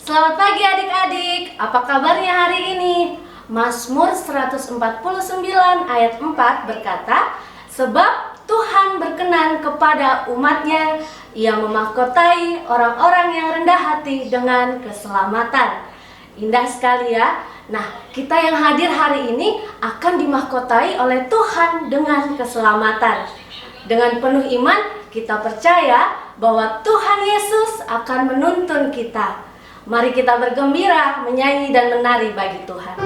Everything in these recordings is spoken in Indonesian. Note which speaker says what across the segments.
Speaker 1: Selamat pagi adik-adik, apa kabarnya hari ini? Mazmur 149 ayat 4 berkata, sebab Tuhan berkenan kepada umatnya, Ia memahkotai orang-orang yang rendah hati dengan keselamatan. Indah sekali ya. Nah, kita yang hadir hari ini akan dimahkotai oleh Tuhan dengan keselamatan. Dengan penuh iman, kita percaya bahwa Tuhan Yesus akan menuntun kita. Mari kita bergembira, menyanyi dan menari bagi Tuhan.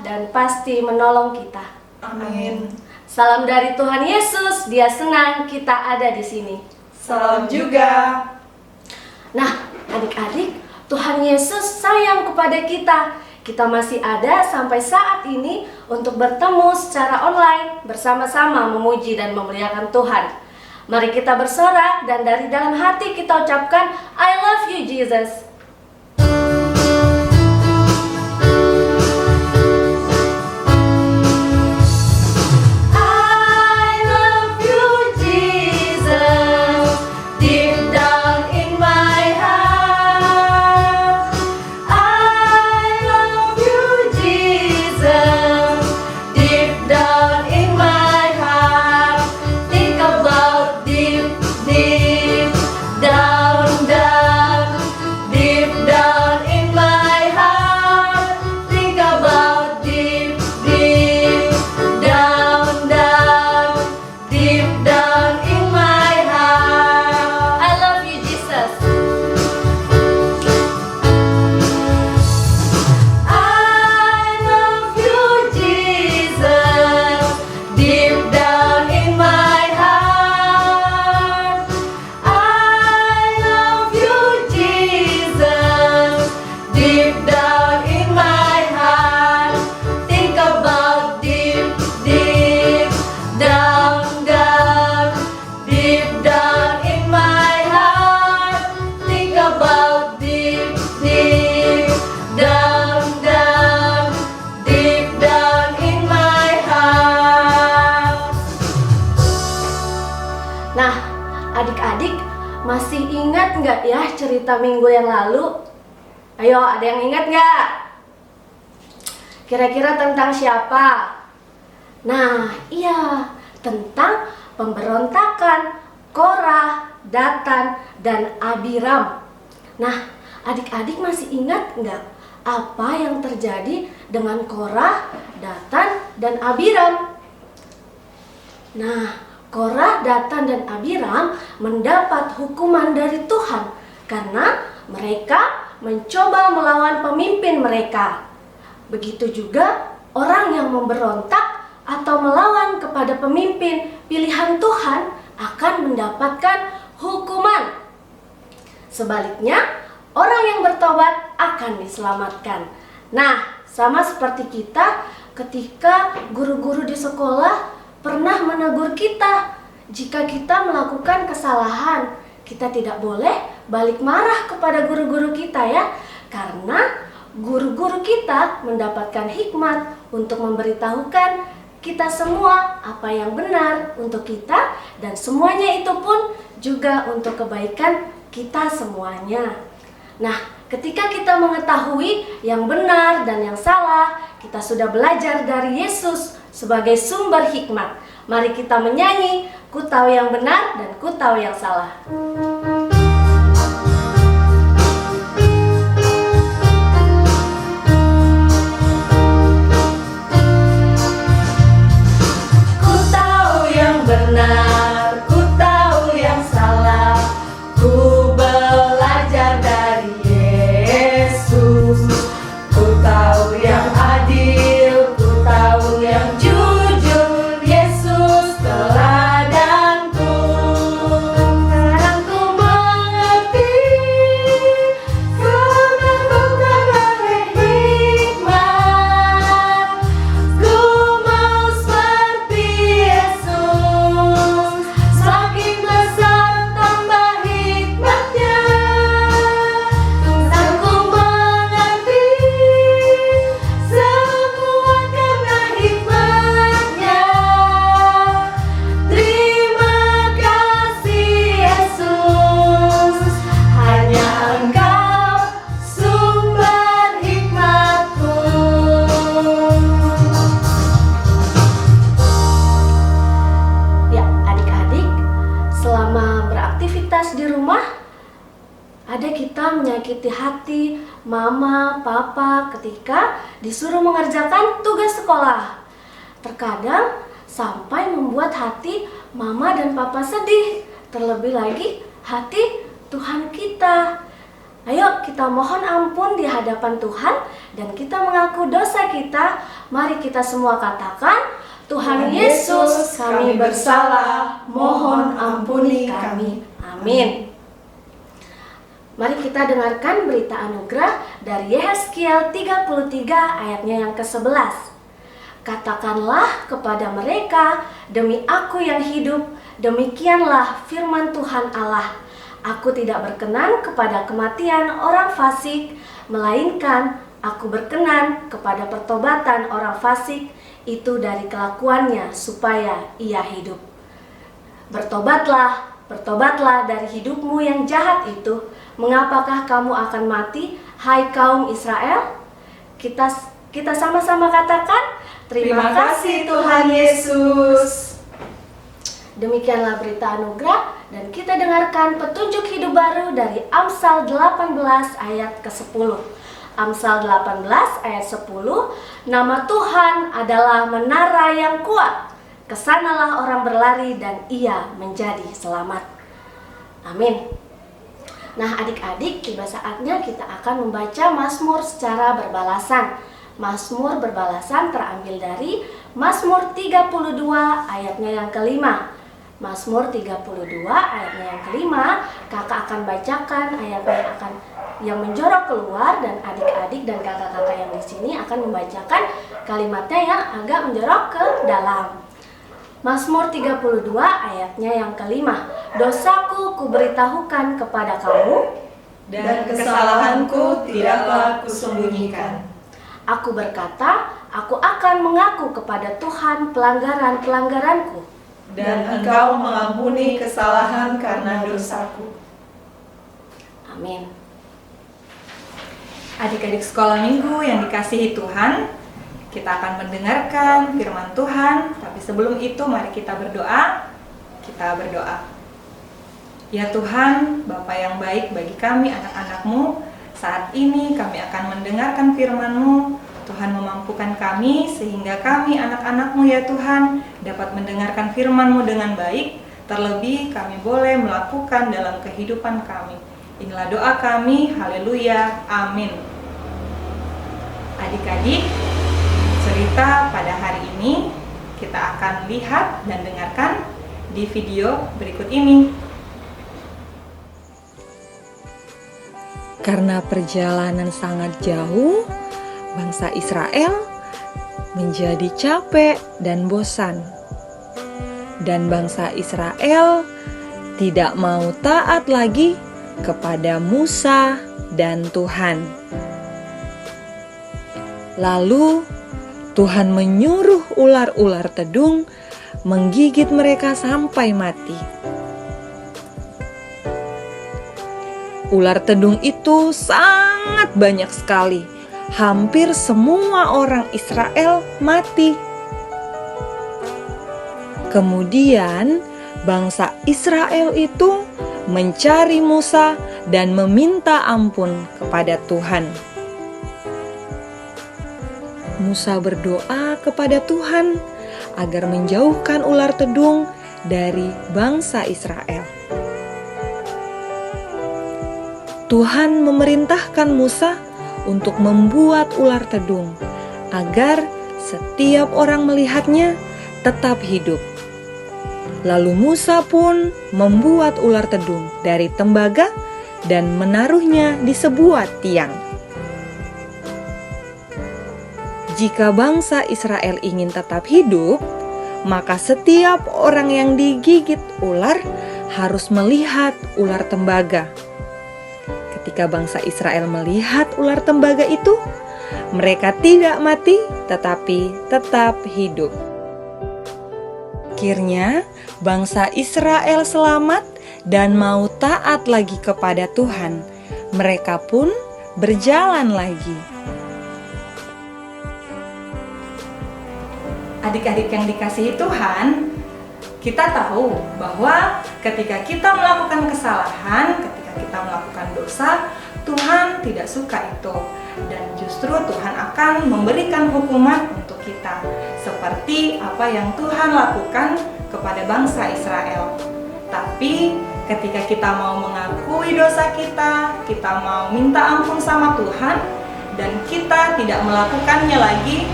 Speaker 1: Dan pasti menolong kita.
Speaker 2: Amin.
Speaker 1: Salam dari Tuhan Yesus, Dia senang kita ada di sini.
Speaker 2: Salam juga.
Speaker 1: Nah, adik-adik, Tuhan Yesus sayang kepada kita. Kita masih ada sampai saat ini untuk bertemu secara online bersama-sama memuji dan memuliakan Tuhan. Mari kita bersorak dan dari dalam hati kita ucapkan I love you Jesus. Nah, adik-adik masih ingat nggak ya cerita minggu yang lalu? Ayo, ada yang ingat nggak? Kira-kira tentang siapa? Nah, iya, tentang pemberontakan Korah, Datan, dan Abiram. Nah, adik-adik masih ingat nggak apa yang terjadi dengan Korah, Datan, dan Abiram? Nah, Korah, Datan, dan Abiram mendapat hukuman dari Tuhan karena mereka mencoba melawan pemimpin mereka. Begitu juga orang yang memberontak atau melawan kepada pemimpin pilihan Tuhan akan mendapatkan hukuman. Sebaliknya, orang yang bertobat akan diselamatkan. Nah, sama seperti kita ketika guru-guru di sekolah pernah menegur kita. Jika kita melakukan kesalahan, kita tidak boleh balik marah kepada guru-guru kita ya. Karena guru-guru kita mendapatkan hikmat untuk memberitahukan kita semua apa yang benar untuk kita, dan semuanya itu pun juga untuk kebaikan kita semuanya. Nah, ketika kita mengetahui yang benar dan yang salah, kita sudah belajar dari Yesus sebagai sumber hikmat. Mari kita menyanyi, ku tahu yang benar dan ku tahu yang salah. Ku tahu yang benar, ku tahu yang salah. Ku belajar dari Yesus. Ku tahu yang adil, ku tahu yang jujur. Yesus teladanku. Sekarang ku mengerti kebenaran hikmat. Ku mau seperti Yesus, semakin besar tambah hikmatnya. Dan ku mengerti semua karena hikmatnya. Terima kasih Yesus, hanya Engkau sumber hikmatku. Ya, adik-adik, selama beraktivitas di rumah, ada kita menyakiti hati mama, papa ketika disuruh mengerjakan tugas sekolah. Terkadang sampai membuat hati mama dan papa sedih. Terlebih lagi hati Tuhan kita. Ayo kita mohon ampun di hadapan Tuhan dan kita mengaku dosa kita. Mari kita semua katakan, Tuhan Yesus, kami bersalah, mohon ampuni kami. Amin. Mari kita dengarkan berita anugerah dari Yehezkiel 33 ayatnya yang ke-11. Katakanlah kepada mereka, demi Aku yang hidup, demikianlah firman Tuhan Allah. Aku tidak berkenan kepada kematian orang fasik, melainkan Aku berkenan kepada pertobatan orang fasik itu dari kelakuannya supaya ia hidup. Bertobatlah, bertobatlah dari hidupmu yang jahat itu. Mengapakah kamu akan mati, hai kaum Israel? Kita sama-sama katakan, terima kasih Tuhan Yesus. Demikianlah berita anugerah dan kita dengarkan petunjuk hidup baru dari Amsal 18 ayat ke-10. Amsal 18 ayat 10, nama Tuhan adalah menara yang kuat. Kesanalah orang berlari dan ia menjadi selamat. Amin. Nah adik-adik, tiba saatnya kita akan membaca Mazmur secara berbalasan. Mazmur berbalasan terambil dari Mazmur 32 ayatnya yang kelima. Mazmur 32 ayatnya yang kelima, kakak akan bacakan ayatnya yang menjorok keluar dan adik-adik dan kakak-kakak yang di sini akan membacakan kalimatnya yang agak menjorok ke dalam. Mazmur 32 ayatnya yang kelima, dosaku kuberitahukan kepada kamu,
Speaker 2: dan kesalahanku tidaklah kusembunyikan.
Speaker 1: Aku berkata, aku akan mengaku kepada Tuhan pelanggaran-pelanggaranku,
Speaker 2: Dan Engkau mengampuni kesalahan karena dosaku.
Speaker 1: Amin.
Speaker 3: Adik-adik sekolah minggu yang dikasihi Tuhan, kita akan mendengarkan firman Tuhan, tapi sebelum itu mari kita berdoa. Kita berdoa. Ya Tuhan, Bapa yang baik bagi kami anak-anak-Mu, saat ini kami akan mendengarkan firman-Mu. Tuhan memampukan kami sehingga kami anak-anak-Mu ya Tuhan dapat mendengarkan firman-Mu dengan baik. Terlebih kami boleh melakukan dalam kehidupan kami. Inilah doa kami, haleluya, amin. Adik-adik, cerita pada hari ini kita akan lihat dan dengarkan di video berikut ini.
Speaker 4: Karena perjalanan sangat jauh, bangsa Israel menjadi capek dan bosan. Dan bangsa Israel tidak mau taat lagi kepada Musa dan Tuhan. Lalu Tuhan menyuruh ular-ular tedung menggigit mereka sampai mati. Ular tedung itu sangat banyak sekali. Hampir semua orang Israel mati. Kemudian bangsa Israel itu mencari Musa dan meminta ampun kepada Tuhan. Musa berdoa kepada Tuhan agar menjauhkan ular tedung dari bangsa Israel. Tuhan memerintahkan Musa untuk membuat ular tedung agar setiap orang melihatnya tetap hidup. Lalu Musa pun membuat ular tedung dari tembaga dan menaruhnya di sebuah tiang. Jika bangsa Israel ingin tetap hidup, maka setiap orang yang digigit ular harus melihat ular tembaga. Ketika bangsa Israel melihat ular tembaga itu, mereka tidak mati tetapi tetap hidup. Akhirnya, bangsa Israel selamat dan mau taat lagi kepada Tuhan. Mereka pun berjalan lagi.
Speaker 3: Adik-adik yang dikasihi Tuhan, kita tahu bahwa ketika kita melakukan kesalahan, ketika kita melakukan dosa, Tuhan tidak suka itu. Dan justru Tuhan akan memberikan hukuman untuk kita, seperti apa yang Tuhan lakukan kepada bangsa Israel. Tapi ketika kita mau mengakui dosa kita mau minta ampun sama Tuhan, dan kita tidak melakukannya lagi,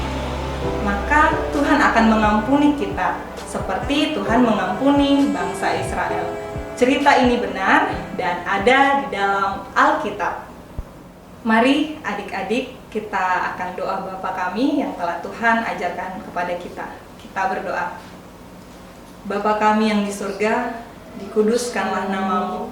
Speaker 3: maka Tuhan akan mengampuni kita seperti Tuhan mengampuni bangsa Israel. Cerita ini benar dan ada di dalam Alkitab. Mari adik-adik, kita akan doa Bapa kami yang telah Tuhan ajarkan kepada kita. Kita berdoa. Bapa kami yang di surga, dikuduskanlah namamu,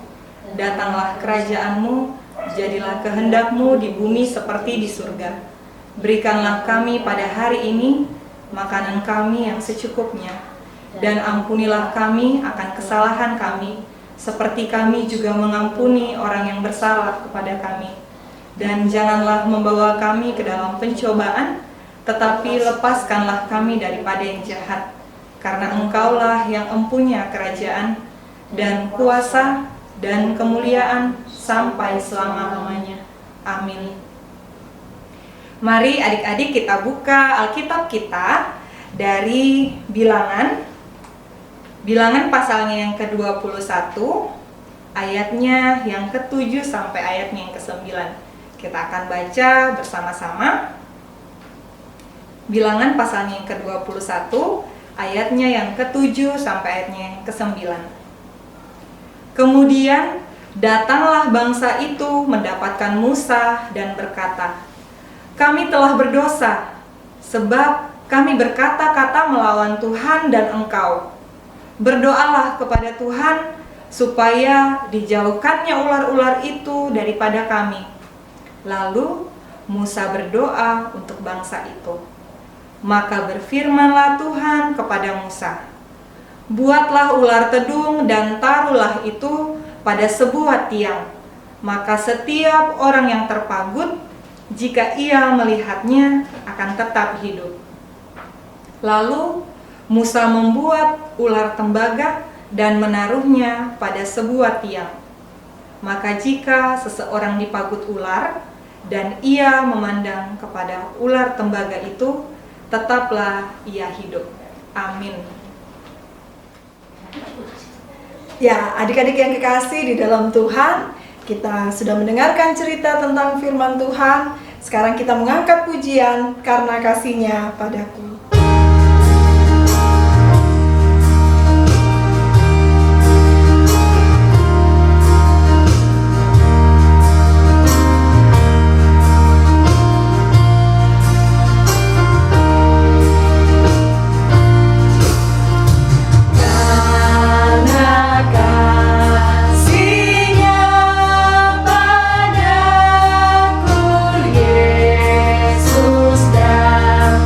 Speaker 3: datanglah kerajaanmu, jadilah kehendak-mu di bumi seperti di surga. Berikanlah kami pada hari ini makanan kami yang secukupnya, dan ampunilah kami akan kesalahan kami, seperti kami juga mengampuni orang yang bersalah kepada kami. Dan janganlah membawa kami ke dalam pencobaan, tetapi lepaskanlah kami daripada yang jahat. Karena Engkaulah yang empunya kerajaan, dan kuasa, dan kemuliaan sampai selama-lamanya. Amin. Mari adik-adik kita buka Alkitab kita dari Bilangan. Bilangan pasalnya yang ke-21, ayatnya yang ke-7 sampai ayatnya yang ke-9. Kita akan baca bersama-sama. Bilangan pasalnya yang ke-21, ayatnya yang ke-7 sampai ayatnya yang ke-9. Kemudian datanglah bangsa itu mendapatkan Musa dan berkata, "Kami telah berdosa, sebab kami berkata-kata melawan Tuhan dan Engkau. Berdoalah kepada Tuhan, supaya dijauhkannya ular-ular itu daripada kami." Lalu Musa berdoa untuk bangsa itu. Maka berfirmanlah Tuhan kepada Musa, "Buatlah ular tedung dan taruhlah itu pada sebuah tiang. Maka setiap orang yang terpagut, jika ia melihatnya, akan tetap hidup." Lalu Musa membuat ular tembaga dan menaruhnya pada sebuah tiang. Maka jika seseorang dipagut ular dan ia memandang kepada ular tembaga itu, tetaplah ia hidup. Amin.
Speaker 2: Ya, adik-adik yang kekasih di dalam Tuhan, kita sudah mendengarkan cerita tentang firman Tuhan. Sekarang kita mengangkat pujian karena kasih-Nya padaku.
Speaker 1: Yesus dan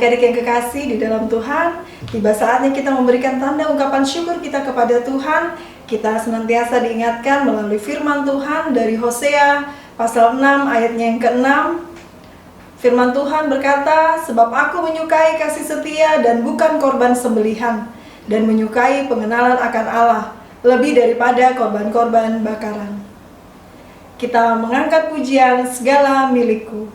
Speaker 2: Adik-adik yang kekasih di dalam Tuhan, tiba saatnya kita memberikan tanda ungkapan syukur kita kepada Tuhan. Kita senantiasa diingatkan melalui firman Tuhan dari Hosea pasal 6 ayatnya yang ke-6. Firman Tuhan berkata, "Sebab aku menyukai kasih setia dan bukan korban sembelihan, dan menyukai pengenalan akan Allah, lebih daripada korban-korban bakaran." Kita mengangkat pujian segala milikku.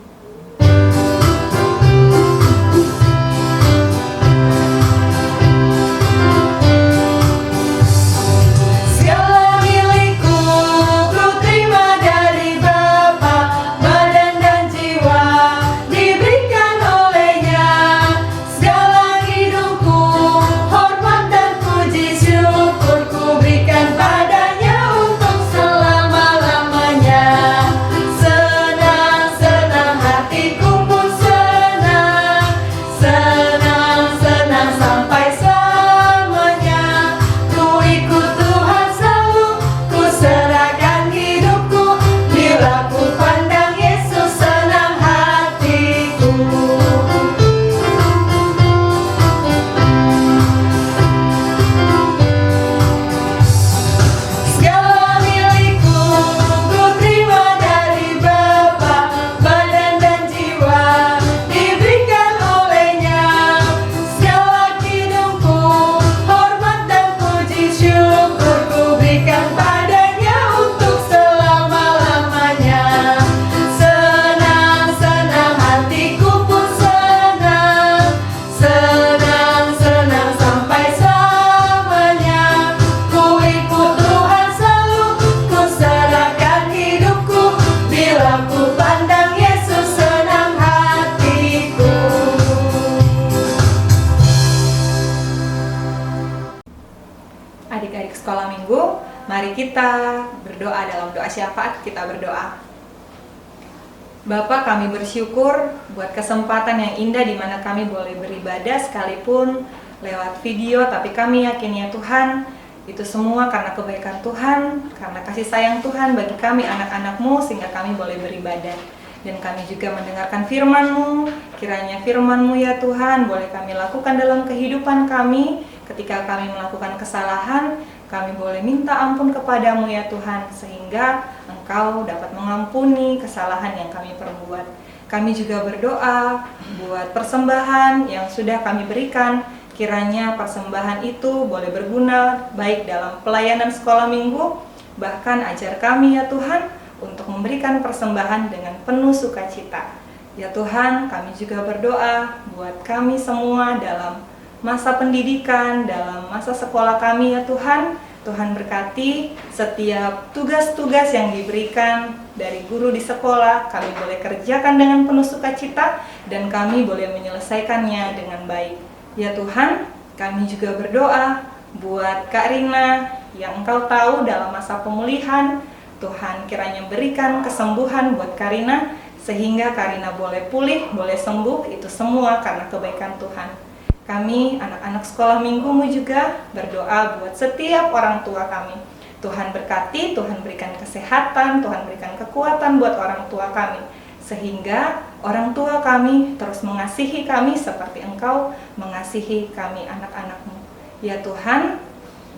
Speaker 3: Adik-adik sekolah minggu, mari kita berdoa dalam doa syafaat. Kita berdoa. Bapa, kami bersyukur buat kesempatan yang indah di mana kami boleh beribadah sekalipun lewat video, tapi kami yakin ya Tuhan, itu semua karena kebaikan Tuhan, karena kasih sayang Tuhan bagi kami anak-anak-Mu, sehingga kami boleh beribadah. Dan kami juga mendengarkan firman-Mu. Kiranya firman-Mu ya Tuhan boleh kami lakukan dalam kehidupan kami. Ketika kami melakukan kesalahan, kami boleh minta ampun kepadamu ya Tuhan, sehingga Engkau dapat mengampuni kesalahan yang kami perbuat. Kami juga berdoa buat persembahan yang sudah kami berikan. Kiranya persembahan itu boleh berguna baik dalam pelayanan sekolah minggu, bahkan ajar kami ya Tuhan untuk memberikan persembahan dengan penuh sukacita. Ya Tuhan, kami juga berdoa buat kami semua dalam masa pendidikan, dalam masa sekolah kami ya Tuhan. Tuhan berkati setiap tugas-tugas yang diberikan dari guru di sekolah, kami boleh kerjakan dengan penuh sukacita dan kami boleh menyelesaikannya dengan baik. Ya Tuhan, kami juga berdoa buat Kak Rina yang Engkau tahu dalam masa pemulihan. Tuhan kiranya berikan kesembuhan buat Kak Rina, sehingga Kak Rina boleh pulih, boleh sembuh, itu semua karena kebaikan Tuhan. Kami, anak-anak sekolah minggumu juga berdoa buat setiap orang tua kami. Tuhan berkati, Tuhan berikan kesehatan, Tuhan berikan kekuatan buat orang tua kami. Sehingga orang tua kami terus mengasihi kami seperti Engkau mengasihi kami anak-anak-Mu. Ya Tuhan,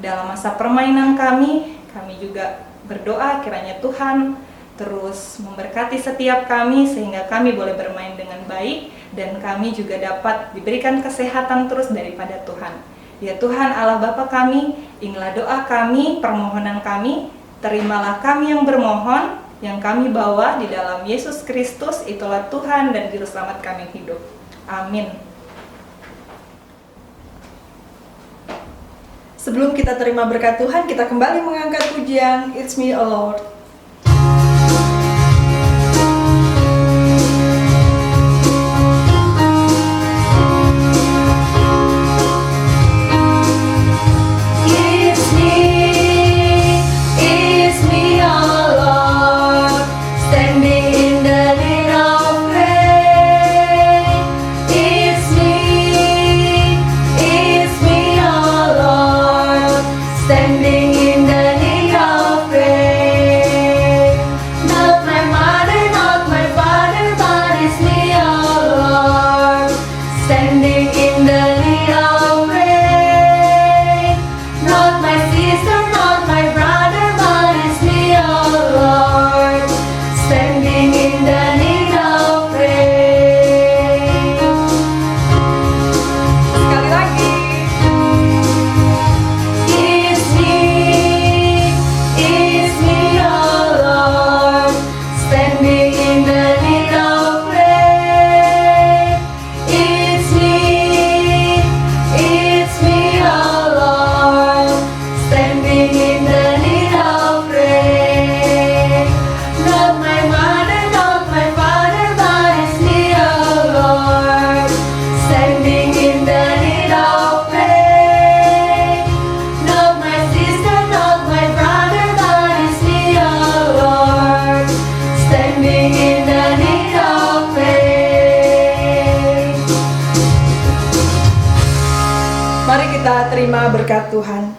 Speaker 3: dalam masa permainan kami juga berdoa kiranya Tuhan terus memberkati setiap kami sehingga kami boleh bermain dengan baik dan kami juga dapat diberikan kesehatan terus daripada Tuhan. Ya Tuhan Allah Bapa kami, inilah doa kami, permohonan kami, terimalah kami yang bermohon, yang kami bawa di dalam Yesus Kristus, itulah Tuhan dan Juru Selamat kami hidup. Amin.
Speaker 2: Sebelum kita terima berkat Tuhan, kita kembali mengangkat pujian It's Me, O Lord.
Speaker 1: Standing in the need of prayer.
Speaker 2: Mari kita terima berkat Tuhan.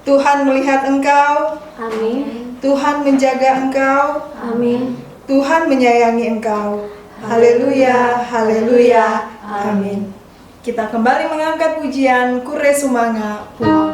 Speaker 2: Tuhan melihat engkau,
Speaker 1: Amin.
Speaker 2: Tuhan menjaga engkau,
Speaker 1: Amin.
Speaker 2: Tuhan menyayangi engkau. Haleluya, haleluya, amin. Kita kembali mengangkat pujian Kure Sumanga Puang.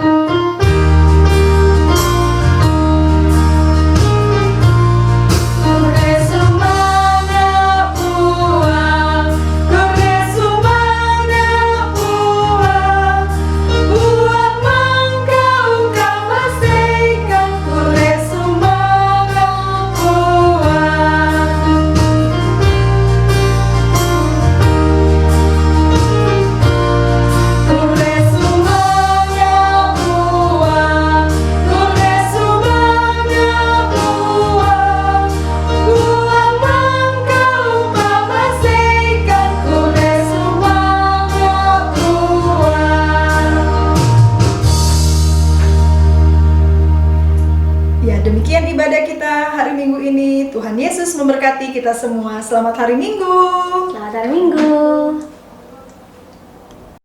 Speaker 2: Demikian ibadah kita hari Minggu ini. Tuhan Yesus memberkati kita semua. Selamat hari Minggu.
Speaker 1: Selamat hari Minggu.